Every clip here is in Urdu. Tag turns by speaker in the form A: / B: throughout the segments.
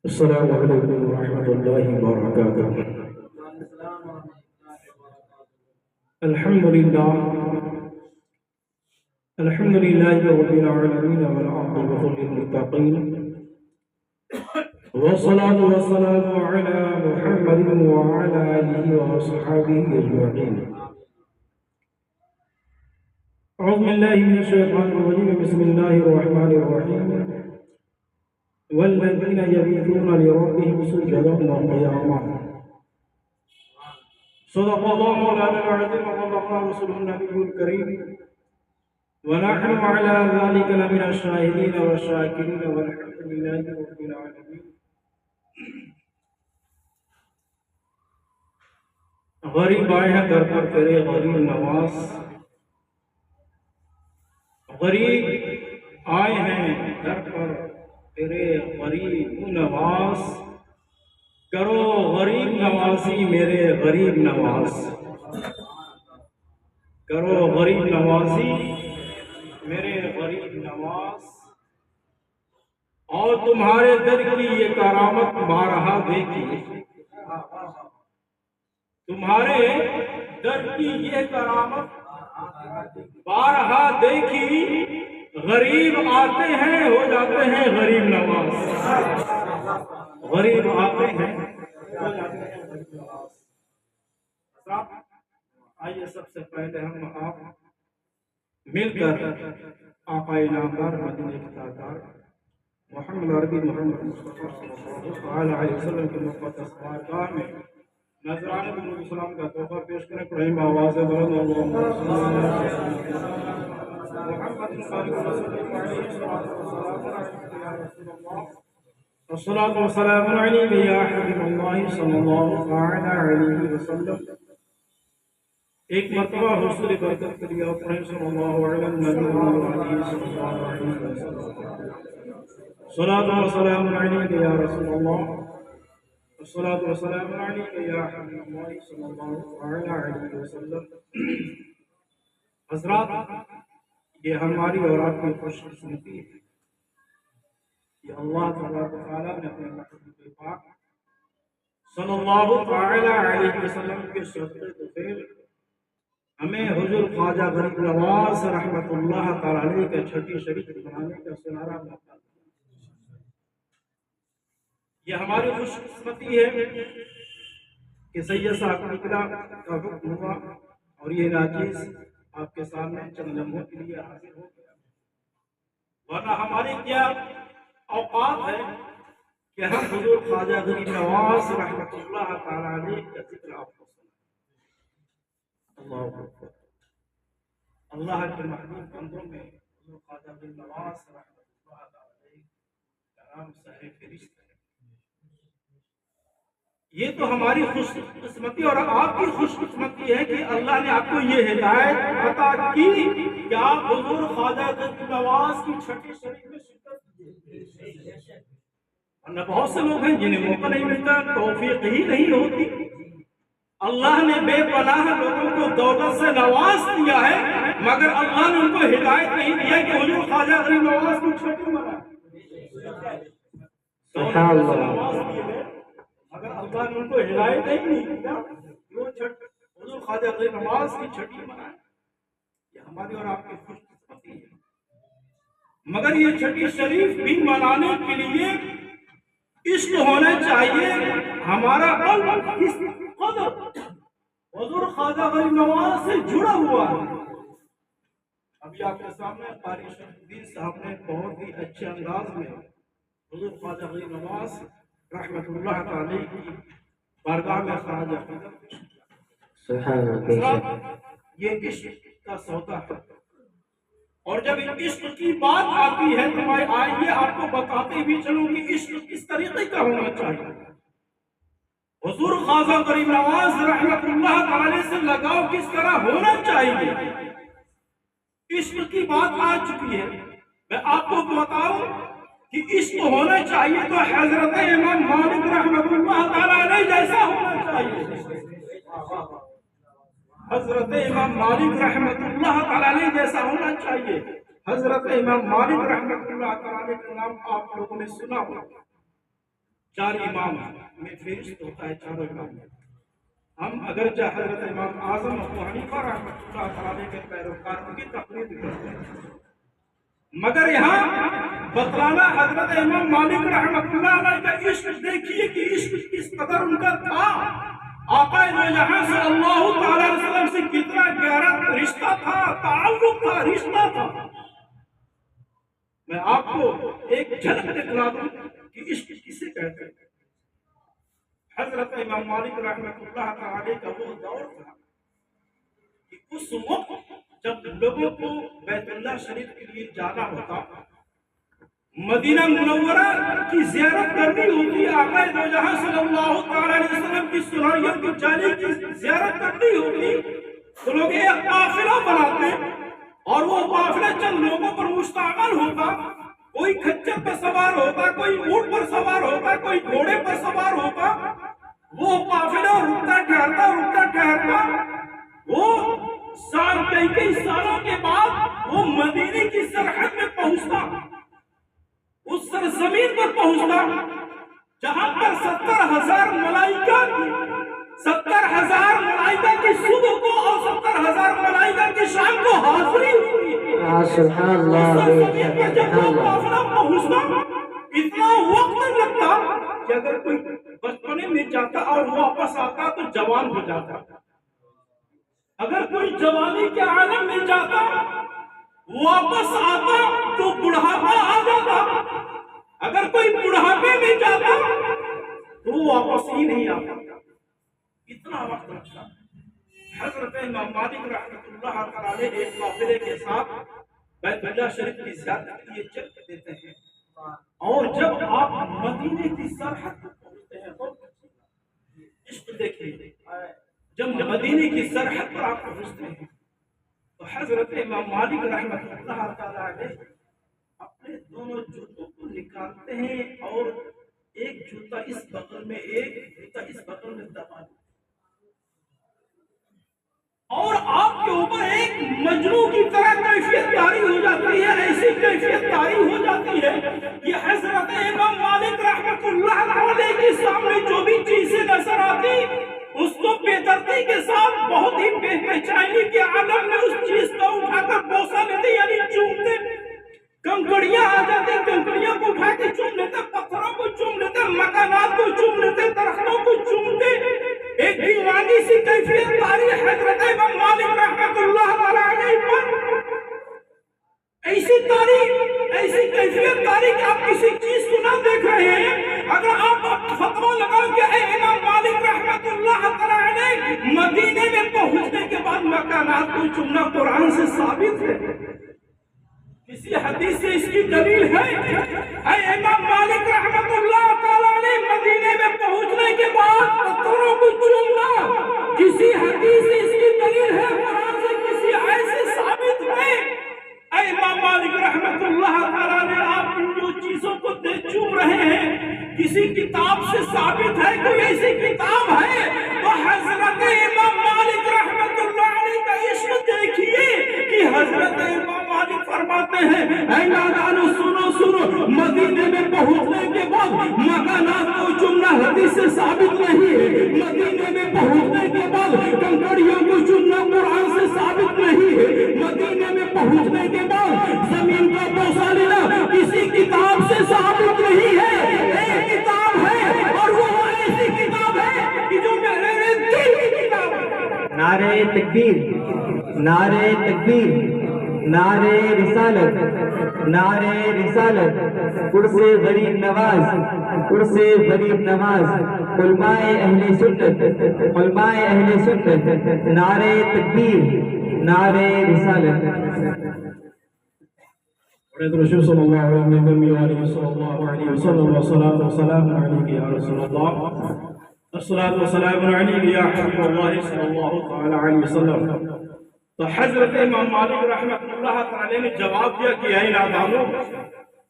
A: السلام علیکم ورحمۃ اللہ وبرکاتہ۔ الحمد للہ رب العالمین والعاقبۃ للمتقین والصلاة والسلام علی محمد وعلی آلہ وصحبہ اجمعین۔ اعوذ باللہ من الشیطان الرجیم، بسم اللہ الرحمن الرحیم۔ والذین یبیتون لربهم سجدا وقیاما۔ صدق اللہ مولانا العظیم وبلغ رسوله النبی الکریم، ونحن على ذلك لمن الشاهدین والشاکرین والحمد للہ رب العالمین۔ غریب آئے ہیں در پر تیرے غریب نواز، غریب آئے ہیں در پر تیرے غریب نواز، کرو غریب نوازی میرے غریب نواز، کرو غریب نوازی میرے غریب نواز، اور تمہارے در کی یہ کرامت بارہا دیکھی، تمہارے در کی یہ کرامت بارہا دیکھی، غریب آتے ہیں ہو جاتے ہیں غریب نواز، غریب آتے ہیں ہو جاتے ہیں غریب نواز۔ آئیے سب سے پہلے ہم آپ مل کر آقا نامدار مدینے کے تاجدار محمد عربی محمد مصطفیٰ صلی اللہ علیہ وسلم کے مقدس بارگاہ میں نذرانے درود السلام کا تحفہ پیش کریں۔ پڑھیں آواز بلند اللہم صلی اللہ علیہ وسلم الصلاة والسلام عليك يا حبيب الله صلی اللہ علیہ وسلم۔ ایک مرتبہ حضور برکت کے لیے پڑھیں صلی اللہ علیہ وسلم۔ الصلاة والسلام عليك يا رسول الله، الصلاة والسلام عليك يا حبيب الله صلی اللہ علیہ وسلم۔ حضرات، یہ ہماری اور آپ کی خوش قسمتی ہے کہ اللہ تعالیٰ نے اپنے محبوب پاک صلی اللہ علیہ وسلم کے صدقے طفیل ہمیں حضور خواجہ غریب نواز رحمۃ اللہ تعالیٰ علیہ کے چھٹی شریف بنانے کا سنارا موقع دیا۔ یہ ہماری خوش قسمتی ہے کہ سید صاحب نکلا کا حکم ہوا اور یہ ناچیز آپ کے سامنے چند لمحوں کے لیے حاضر ہو گیا، ورنہ ہماری کیا اوقات ہے کہ ہم حضور خواجہ غریب نواز رحمۃ اللہ تعالیٰ علیہ کا ذکر آپ کو سنائیں۔ اللہ اکبر۔ اللہ کے محبوب بندوں میں حضور خواجہ غریب نواز رحمۃ اللہ تعالیٰ علیہ کا نام سہر فہرست ہے۔ یہ تو ہماری خوش قسمتی اور آپ کی خوش قسمتی ہے کہ اللہ نے آپ کو یہ ہدایت عطا کی کہ آپ حضور خواجہ غریب نواز کی چھٹی شریف میں شرکت کیجیے۔ ورنہ بہت سے لوگ ہیں جنہیں موقع نہیں ملتا، توفیق ہی نہیں ہوتی۔ اللہ نے بے پناہ لوگوں کو دولت سے نواز دیا ہے، مگر اللہ نے ان کو ہدایت نہیں دیا کہ حضور خواجہ غریب نواز کی چھٹی منائیں۔ سبحان اللہ۔ مگر اللہ نے ان کو ہدایت نہیں دیا وہ حضور خواجہ غریب نواز کی چھٹی منائیں۔ یہ ہماری اور آپ کی خوش قسمتی ہے، مگر یہ چھٹی شریف بھی منانے کے لیے عشق ہونا چاہیے۔ ہمارا قلب اس قدر حضور خواجہ غریب نواز سے جڑا ہوا ہے۔ ابھی آپ کے سامنے قاری شمس الدین صاحب نے بہت ہی اچھے انداز میں حضور خواجہ غریب نواز رحمت اللہ تعالی کی بارگاہ میں خراج عقیدت یہ عشق کا سودا ہے، اور جب عشق کی بات آتی ہے تو آئیے آپ کو بتاتے بھی چلوں کہ عشق کس طریقے کا ہونا چاہیے۔ حضور خواجہ غریب نواز رحمت اللہ تعالی سے لگاؤ کس طرح ہونا چاہیے، عشق کی بات آ چکی ہے۔ میں آپ کو بتاؤں کہ عشق ہونا چاہیے تو حضرت امام مالک رحمۃ اللہ تعالیٰ علیہ جیسا ہونا چاہیے، حضرت امام مالک رحمۃ اللہ تعالیٰ علیہ جیسا ہونا چاہیے۔ حضرت امام مالک رحمۃ اللہ تعالیٰ علیہ کا نام آپ لوگوں نے سنا ہوگا۔ 4 امام میں فہرست ہوتا ہے، چاروں امام میں ہم اگرچہ حضرت امام اعظم ابو حنیفہ رحمۃ اللہ تعالی کے پیروکار ان کی تقلید کرتے ہیں، مگر یہاں بتلانا حضرت امام مالک رحمۃ اللہ علیہ کا عشق دیکھیے کہ عشق کس قدر ان کا تھا، آقا دو جہاں صلی اللہ تعالی علیہ وسلم سے کتنا گہرا رشتہ تھا، تعلق تھا، رشتہ تھا۔ میں آپ کو ایک جھلک دکھلا دوں کہ عشق کسے کہتے ہیں۔ حضرت امام مالک رحمۃ اللہ تعالی کا وہ دور تھا کہ اس وقت جب لوگوں کو بیت اللہ شریف کے لیے جانا ہوتا، مدینہ منورہ کی زیارت کرنی ہوتی، آقا دو جہاں صلی اللہ تعالی علیہ وسلم کی سنائیت کی جانے کی زیارت کرنی ہوتی، تو لوگ ایک قافلہ بناتے اور وہ قافلہ چند لوگوں پر مشتمل ہوتا، کوئی کھچر پر سوار ہوتا، کوئی اونٹ پر سوار ہوتا، کوئی گھوڑے پر سوار ہوتا، وہ قافلہ رکتا ٹھہرتا، وہ کئی سالوں کے بعد وہ مدینے کی سرحد میں پہنچتا، اس سرزمین پر پہنچتا جہاں پر 70,000 ملائکہ کی صبح کو اور 70,000 ملائکہ کی شام کو حاضری ہوتی ہے۔
B: سبحان اللہ،
A: اس سرزمین پر جب وہ قافلہ پہنچتا، اتنا وقت لگتا کہ اگر کوئی بچپنے میں جاتا اور واپس آتا تو جوان ہو جاتا، اگر کوئی جوانی کے عالم میں جاتا واپس آتا تو بڑھاپا آ جاتا، اگر کوئی بڑھاپے میں جاتا تو واپس ہی نہیں آتا، اتنا وقت لگتا۔ حضرت امام مالک رحمۃ اللہ تعالی ایک قافلے کے ساتھ بیت اللہ شریف کی زیارت کے لیے چل دیتے ہیں، اور جب آپ مدینے کی سرحد پر پہنچتے ہیں تو عشق دیکھیے، جب مدینے کی سرحد پر آپ پہنچتے ہیں تو حضرت امام مالک رحمۃ اللہ تعالی علیہ اپنے دونوں جوتوں کو نکالتے ہیں اور ایک جوتا اس بغل میں، ایک جوتا اس بغل میں دبا دیتے ہیں، اور آپ کے اوپر ایک مجنوں کی طرح کیفیت طاری ہو جاتی ہے، ایسی کیفیت طاری ہو جاتی ہے کہ حضرت امام مالک رحمۃ اللہ علیہ کے سامنے جو بھی چیزیں نظر آتی اس کو بے دردی کے ساتھ بہت ہی بے چینی کے عالم میں اس چیز کو اٹھا کر بوسہ لیتے، یعنی چومتے، کنکڑیاں آ جاتی، کنکڑیاں کو اٹھا کے چوم لیتے، پتھروں کو چوم لیتے، مکانات کو چوم لیتے، درختوں کو چومتے، ایک دیوانی سی کیفیت طاری حضرت امام مالک رحمۃ اللہ علیہ پر، ایسی کیفیت طاری کہ آپ کسی چیز کو نہ دیکھ رہے ہیں۔ اگر آپ فتویٰ لگاؤ کہ اے امام مالک رحمۃ اللہ علیہ مدینے میں پہنچنے کے بعد مکانات کو چومنا قرآن سے ثابت ہے، کسی حدیث سے اس کی دلیل ہے؟ اے امام مالک رحمۃ اللہ تعالی علیہ مدینے میں پہنچنے کے بعد پتھروں کو چومنا کسی حدیث سے اس کی دلیل ہے، قرآن سے کسی آیت سے ثابت ہے؟ اے امام مالک رحمۃ اللہ تعالی علیہ آپ ان جو چیزوں کو چوم رہے ہیں کسی کتاب سے ثابت ہے؟ کوئی ایسی کتاب ہے؟ تو حضرت امام مالک رحمۃ اللہ علیہ کا عشق دیکھیے کہ حضرت امام مالک فرماتے ہیں، اے نادانو سنو، مدینے میں پہنچنے کے بعد مکانات کو چومنا حدیث سے ثابت نہیں ہے، مدینے میں پہنچنے کے بعد کنکڑیوں کو چومنا قرآن سے ثابت نہیں ہے، مدینے میں پہنچنے کے بعد زمین کا بوسہ لینا کسی کتاب سے ثابت نہیں ہے۔ ایک کتاب ہے اور وہ ایسی کتاب ہے کہ جو میرے دل کی کتاب ہے۔
B: نعرہ تکبیر، نعرہ تکبیر، نعرہ رسالت، نعرہ رسالت، قرص غریب نواز، قرص غریب نواز، علماء اہل سنت، علماء اہل سنت، نعرہ تکبیر، نعرہ رسالت۔
A: رسول صلی اللہ علیہ وسلم والصلاة والسلام علیک یا رسول اللہ، الصلاة والسلام علیک یا حبیب اللہ صلی اللہ علیہ وسلم۔ تو حضرت امام مالک رحمۃ اللہ تعالی نے جواب دیا کہ اے نادانو،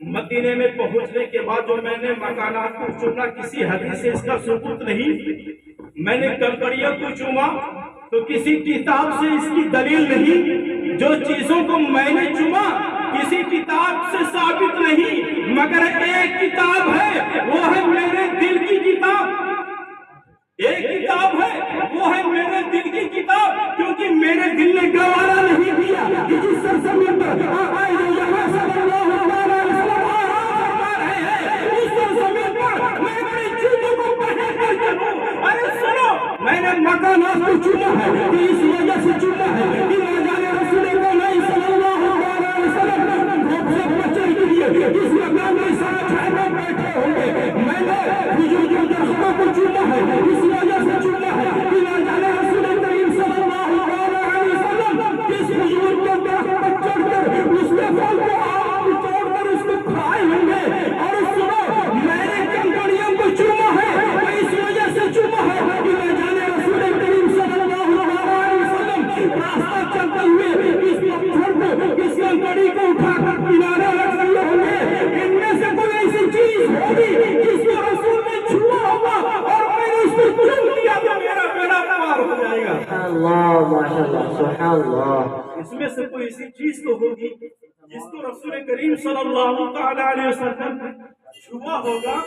A: مدینے میں پہنچنے کے بعد جو میں نے مکانات کو چوما کسی حدیث سے اس کا ثبوت نہیں، میں نے کنکڑیوں کو چوما تو کسی کتاب سے اس کی دلیل نہیں، جو چیزوں کو میں نے چوما کسی کتاب سے ثابت نہیں، مگر ایک کتاب ہے، وہ ہے میرے دل ناز کو چنا ہے کہ اس وجہ سے چنا ہے کہ نہ جانے رسول کریم صلی اللہ علیہ وسلم دھوپ سے بچنے کے لیے اس مقام میں سارے صحابہ بیٹھے ہوں گے. میں نے حضور کے درخواستوں کو چنا ہے اس وجہ سے چنا ہے کہ نہ جانے رسول کریم صلی اللہ علیہ وسلم کس حضور کے درخت پر چڑھ کر اس کے پھل کو آپ توڑ کر اس کو کھائے ہوں گے. اور سنو میں نے کنکریوں کو چوما ہے اس وجہ سے چوما ہے کہ نہ جانے رسول کریم صلی اللہ علیہ وسلم راستہ چلتے ہوئے اس پتھر کو اس کنکری کو اٹھا کر کنارے رکھ دیے ہوں گے. ان میں سے کوئی ایسی چیز ہوگی جس کو رسول نے چھوا ہوگا اور میں نے اس کو چوم لیا تو میرا بیڑا پار ہو جائے گا.
B: اللہ ماشاءاللہ سبحان اللہ.
A: اس میں سے کوئی ایسی چیز تو ہوگی جس کو رسول کریم صلی اللہ تعالی علیہ وسلم چھوا ہوگا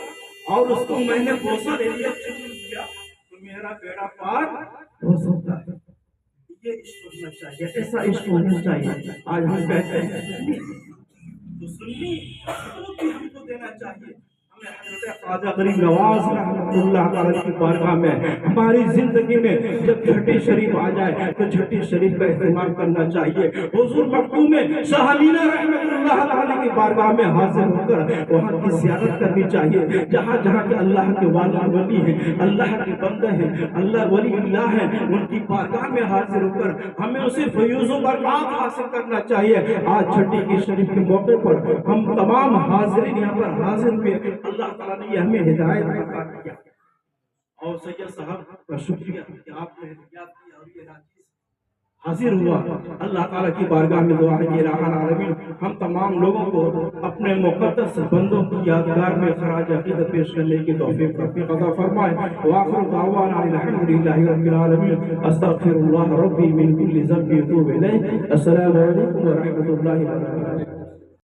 A: اور اس کو میں نے بوسہ لے لیا چوم لیا تو میرا بیڑا پار ہو سکتا ہے. یہ عشق ہونا چاہیے, ایسا عشق ہونا چاہیے. آج ہم کہتے ہیں تو سنی بھی ہم کو دینا چاہیے. ہمیں حضرت خواجہ غریب نواز رحمۃ اللہ تعالی کی بارگاہ میں ہماری زندگی میں جب چھٹی شریف آ جائے تو چھٹی شریف کا اہتمام کرنا چاہیے. حضور مکتوم میں شاہ امینہ رحمۃ اللہ تعالی کی بارگاہ میں حاضر ہو کر وہاں کی زیارت کرنی چاہیے. جہاں جہاں کے اللہ کے ولی ہیں, اللہ کے بندے ہیں, اللہ ولی اللہ ہیں, ان کی بارگاہ میں حاضر ہو کر ہمیں اسے فیوز و برکات حاصل کرنا چاہیے. آج چھٹی کی شریف کے موقع پر ہم تمام حاضرین یہاں پر حاضر ہوئے. اللہ تعالیٰ نے یہ ہمیں ہدایت عطا کیا اور سید صاحب کا شکریہ کہ آپ نے ہدایت کی اور یہ ناچیز حاضر ہوا. اللہ تعالیٰ کی بارگاہ میں دعا ہے کہ الہ العالمین ہم تمام لوگوں کو اپنے مقدس بندوں کی یادگار میں خراج عقیدت پیش کرنے کی توفیق عطا فرمائے. وآخر دعوانا الحمدللہ رب العالمین. استغفر اللہ ربی من کل ذنب واتوب الیہ. السلام علیکم ورحمۃ اللہ وبرکاتہ.